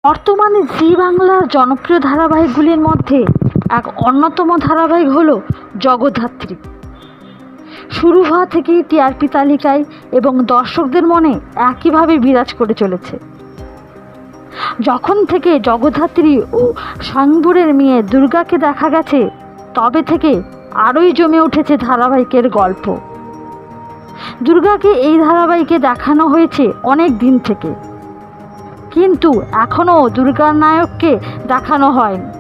বর্তমানে জি বাংলার জনপ্রিয় ধারাবাহিকগুলির মধ্যে এক অন্যতম ধারাবাহিক হলো জগদ্ধাত্রী। শুরু হওয়া থেকেই টিআরপি তালিকায় এবং দর্শকদের মনে একইভাবে বিরাজ করে চলেছে। যখন থেকে জগদ্ধাত্রী ও স্বয়ংবরের মেয়ে দুর্গাকে দেখা গেছে, তবে থেকে আরোই জমে উঠেছে ধারাবাহিকের গল্প। দুর্গাকে এই ধারাবাহিকে দেখানো হয়েছে অনেক দিন থেকে, কিন্তু এখনও দুর্গার নায়ককে দেখানো হয়নি।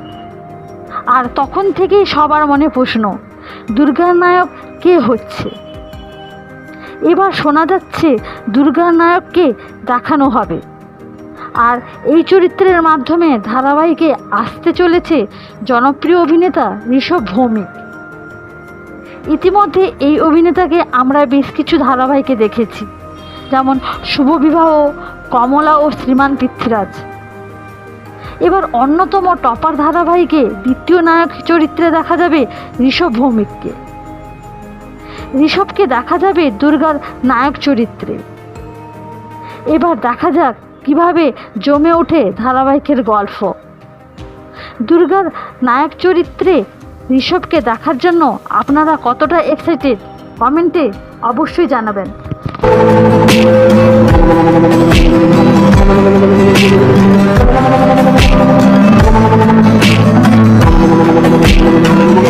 আর তখন থেকেই সবার মনে প্রশ্ন, দুর্গার নায়ক কে হচ্ছে। এবার শোনা যাচ্ছে দুর্গার নায়ককে দেখানো হবে, আর এই চরিত্রের মাধ্যমে ধারাবাহিকে আসতে চলেছে জনপ্রিয় অভিনেতা ঋষভ ভৌমিক। ইতিমধ্যে এই অভিনেতাকে আমরা বেশ কিছু ধারাবাহিকে দেখেছি, যেমন শুভবিবাহ, কমলা ও শ্রীমান পৃথ্বীরাজ। এবার অন্যতম টপার ধারাবাহিকে দ্বিতীয় নায়ক চরিত্রে দেখা যাবে ঋষভ ভৌমিককে। ঋষভকে দেখা যাবে দুর্গার নায়ক চরিত্রে। এবার দেখা যাক কিভাবে জমে ওঠে ধারাবাহিকের গল্প। দুর্গার নায়ক চরিত্রে ঋষভকে দেখার জন্য আপনারা কতটা এক্সাইটেড, কমেন্টে অবশ্যই জানাবেন।